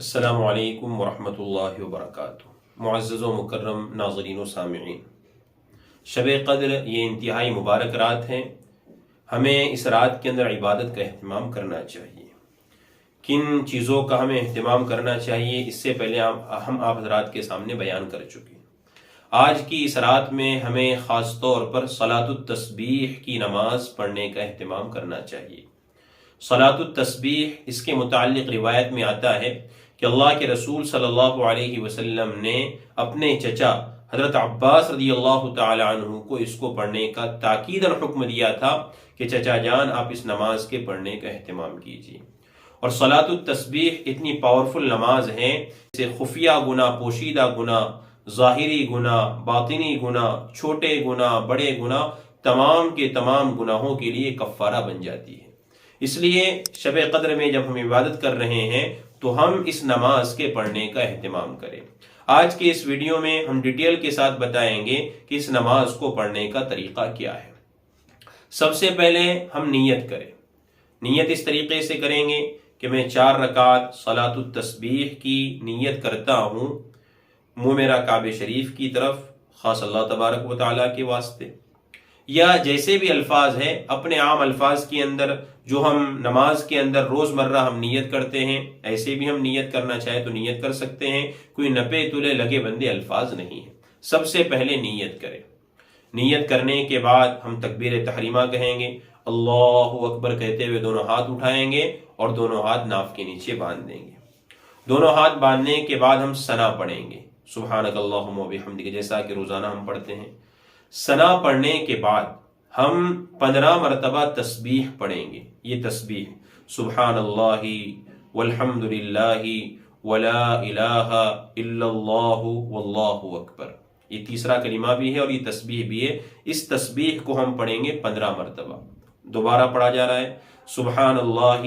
السلام علیکم ورحمۃ اللہ وبرکاتہ۔ معزز و مکرم ناظرین و سامعین، شب قدر یہ انتہائی مبارک رات ہے۔ ہمیں اس رات کے اندر عبادت کا اہتمام کرنا چاہیے۔ کن چیزوں کا ہمیں اہتمام کرنا چاہیے اس سے پہلے ہم آپ حضرات کے سامنے بیان کر چکے۔ آج کی اس رات میں ہمیں خاص طور پر صلاۃ التسبیح کی نماز پڑھنے کا اہتمام کرنا چاہیے۔ صلاۃ التسبیح، اس کے متعلق روایت میں آتا ہے کہ اللہ کے رسول صلی اللہ علیہ وسلم نے اپنے چچا حضرت عباس رضی اللہ تعالی عنہ کو اس کو پڑھنے کا تاکیداً حکم دیا تھا کہ چچا جان آپ اس نماز کے پڑھنے کا اہتمام کیجیے۔ اور صلاۃ التسبیح اتنی پاورفل نماز ہے، اسے خفیہ گناہ، پوشیدہ گناہ، ظاہری گناہ، باطنی گناہ، چھوٹے گناہ، بڑے گناہ، تمام کے تمام گناہوں کے لیے کفارہ بن جاتی ہے۔ اس لیے شب قدر میں جب ہم عبادت کر رہے ہیں تو ہم اس نماز کے پڑھنے کا اہتمام کریں۔ آج کے اس ویڈیو میں ہم ڈیٹیل کے ساتھ بتائیں گے کہ اس نماز کو پڑھنے کا طریقہ کیا ہے۔ سب سے پہلے ہم نیت کریں۔ نیت اس طریقے سے کریں گے کہ میں 4 رکعت صلاۃ التسبیح کی نیت کرتا ہوں، منہ میرا کعبہ شریف کی طرف، خاص اللہ تبارک و تعالیٰ کے واسطے، یا جیسے بھی الفاظ ہیں اپنے عام الفاظ کے اندر جو ہم نماز کے اندر روزمرہ ہم نیت کرتے ہیں، ایسے بھی ہم نیت کرنا چاہے تو نیت کر سکتے ہیں۔ کوئی نپے تلے لگے بندے الفاظ نہیں ہیں۔ سب سے پہلے نیت کریں۔ نیت کرنے کے بعد ہم تکبیر تحریمہ کہیں گے، اللہ اکبر کہتے ہوئے دونوں ہاتھ اٹھائیں گے اور دونوں ہاتھ ناف کے نیچے باندھ دیں گے۔ دونوں ہاتھ باندھنے کے بعد ہم ثنا پڑھیں گے، سبحانک اللہم و بحمدک، جیسا کہ روزانہ ہم پڑھتے ہیں۔ ثنا پڑھنے کے بعد ہم 15 مرتبہ تسبیح پڑھیں گے۔ یہ تسبیح سبحان اللہ والحمد للہ ولا الہ الا اللہ واللہ اکبر، یہ تیسرا کلمہ بھی ہے اور یہ تسبیح بھی ہے۔ اس تسبیح کو ہم پڑھیں گے 15 مرتبہ۔ دوبارہ پڑھا جا رہا ہے، سبحان اللہ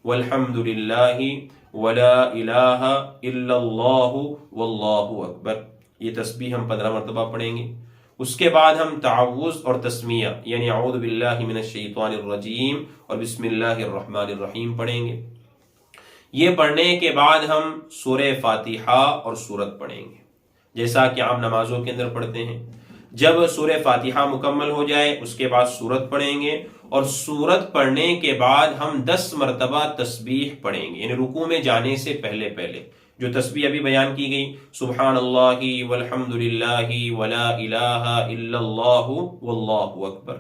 والحمد للہ ولا الہ الا اللہ واللہ اکبر، یہ تسبیح ہم 15 مرتبہ پڑھیں گے۔ اس کے بعد ہم تعوذ اور تسمیہ یعنی اعوذ باللہ من الشیطان الرجیم اور بسم اللہ الرحمن الرحیم پڑھیں گے۔ یہ پڑھنے کے بعد ہم سورہ فاتحہ اور سورت پڑھیں گے، جیسا کہ عام نمازوں کے اندر پڑھتے ہیں۔ جب سورہ فاتحہ مکمل ہو جائے اس کے بعد سورت پڑھیں گے، اور سورت پڑھنے کے بعد ہم 10 مرتبہ تسبیح پڑھیں گے، یعنی رکوع میں جانے سے پہلے جو تسبیح ابھی بیان کی گئی، سبحان اللہ والحمد للہ ولا الہ الا اللہ واللہ اکبر۔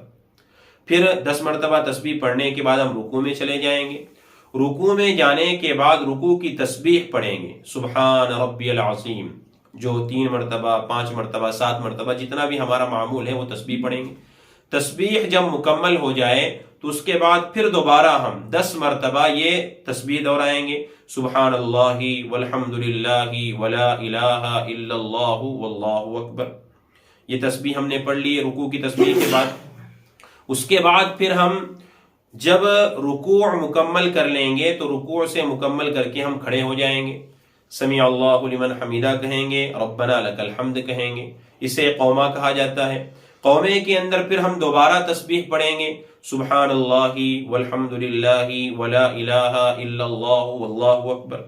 پھر 10 مرتبہ تسبیح پڑھنے کے بعد ہم رکوع میں چلے جائیں گے۔ رکوع میں جانے کے بعد رکوع کی تسبیح پڑھیں گے، سبحان ربی العظیم، جو 3 مرتبہ، 5 مرتبہ، 7 مرتبہ جتنا بھی ہمارا معمول ہے وہ تسبیح پڑھیں گے۔ تسبیح جب مکمل ہو جائے تو اس کے بعد پھر دوبارہ ہم 10 مرتبہ یہ تسبیح دہرائیں گے، سبحان اللہ والحمد للہ ولا الہ الا اللہ واللہ اکبر۔ یہ تسبیح ہم نے پڑھ لی رکوع کی تسبیح کے بعد۔ اس کے بعد پھر ہم جب رکوع مکمل کر لیں گے تو رکوع سے مکمل کر کے ہم کھڑے ہو جائیں گے، سمیع اللہ لمن حمیدہ کہیں گے، ربنا لک الحمد کہیں گے۔ اسے قومہ کہا جاتا ہے۔ قومے کے اندر پھر ہم دوبارہ تسبیح پڑھیں گے، سبحان اللہ والحمد للہ ولا الہ الا اللہ واللہ اکبر۔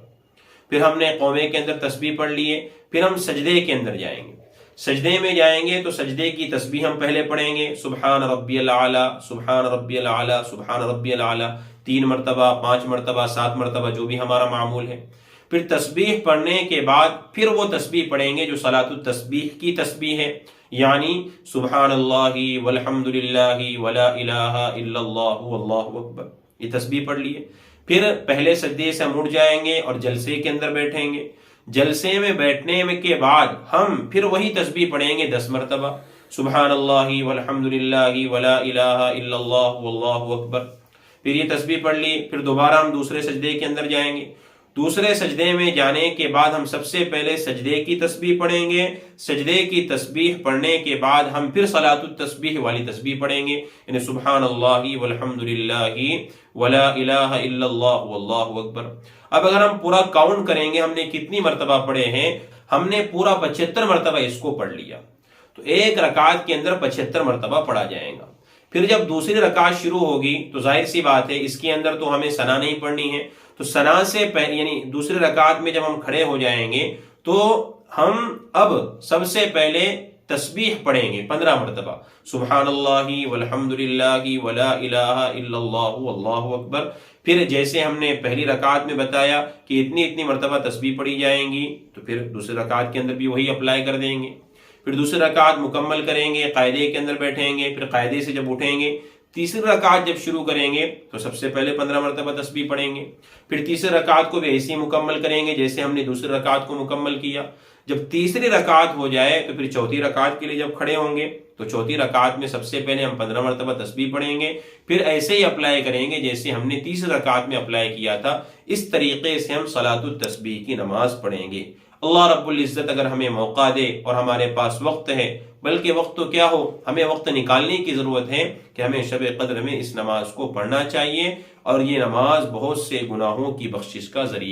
پھر ہم نے قومے کے اندر تسبیح پڑھ لیے، پھر ہم سجدے کے اندر جائیں گے۔ سجدے میں جائیں گے تو سجدے کی تسبیح ہم پہلے پڑھیں گے، سبحان ربی الاعلی، سبحان ربی الاعلی، سبحان ربی الاعلی، 3 مرتبہ، 5 مرتبہ، 7 مرتبہ جو بھی ہمارا معمول ہے۔ پھر تسبیح پڑھنے کے بعد پھر وہ تسبیح پڑھیں گے جو صلاۃ التسبیح کی تسبیح ہے، یعنی سبحان اللہ والحمد للہ ولا الہ الا اللہ واللہ اکبر، یہ تسبیح پڑھ لیے۔ پھر پہلے سجدے سے ہم اٹھ جائیں گے اور جلسے کے اندر بیٹھیں گے۔ جلسے میں بیٹھنے کے بعد ہم پھر وہی تسبیح پڑھیں گے 10 مرتبہ، سبحان اللہ والحمد للہ ولا الہ الا اللہ واللہ اکبر۔ پھر یہ تسبیح پڑھ لی، پھر دوبارہ ہم دوسرے سجدے کے اندر جائیں گے۔ دوسرے سجدے میں جانے کے بعد ہم سب سے پہلے سجدے کی تسبیح پڑھیں گے۔ سجدے کی تسبیح پڑھنے کے بعد ہم پھر صلاۃ التسبیح والی تسبیح پڑھیں گے، یعنی سبحان اللہ والحمد للہ ولا الہ الا اللہ واللہ اکبر۔ اب اگر ہم پورا کاؤنٹ کریں گے ہم نے کتنی مرتبہ پڑھے ہیں، ہم نے پورا 75 مرتبہ اس کو پڑھ لیا، تو ایک رکعت کے اندر 75 مرتبہ پڑھا جائے گا۔ پھر جب دوسری رکعت شروع ہوگی تو ظاہر سی بات ہے اس کے اندر تو ہمیں ثنا نہیں پڑھنی ہے، تو ثنا سے یعنی دوسرے رکعت میں جب ہم کھڑے ہو جائیں گے تو ہم اب سب سے پہلے تسبیح پڑھیں گے 15 مرتبہ، سبحان اللہ والحمد للہ ولا الہ الا اللہ واللہ اکبر۔ پھر جیسے ہم نے پہلی رکعت میں بتایا کہ اتنی مرتبہ تسبیح پڑھی جائیں گی، تو پھر دوسری رکعت کے اندر بھی وہی اپلائی کر دیں گے۔ پھر دوسری رکعت مکمل کریں گے، قاعدے کے اندر بیٹھیں گے، پھر قاعدے سے جب اٹھیں گے، تیسری رکعت جب شروع کریں گے تو سب سے پہلے 15 مرتبہ تسبیح پڑھیں گے۔ پھر تیسری رکعت کو بھی ایسے ہی مکمل کریں گے جیسے ہم نے دوسری رکعت کو مکمل کیا۔ جب تیسری رکعت ہو جائے تو پھر چوتھی رکعت کے لیے جب کھڑے ہوں گے تو چوتھی رکعت میں سب سے پہلے ہم 15 مرتبہ تسبیح پڑھیں گے، پھر ایسے ہی اپلائی کریں گے جیسے ہم نے تیسری رکعت میں اپلائی کیا تھا۔ اس طریقے سے ہم صلاۃ التسبیح کی نماز پڑھیں گے۔ اللہ رب العزت اگر ہمیں موقع دے اور ہمارے پاس وقت ہے، بلکہ وقت تو کیا ہو، ہمیں وقت نکالنے کی ضرورت ہے کہ ہمیں شب قدر میں اس نماز کو پڑھنا چاہیے، اور یہ نماز بہت سے گناہوں کی بخشش کا ذریعہ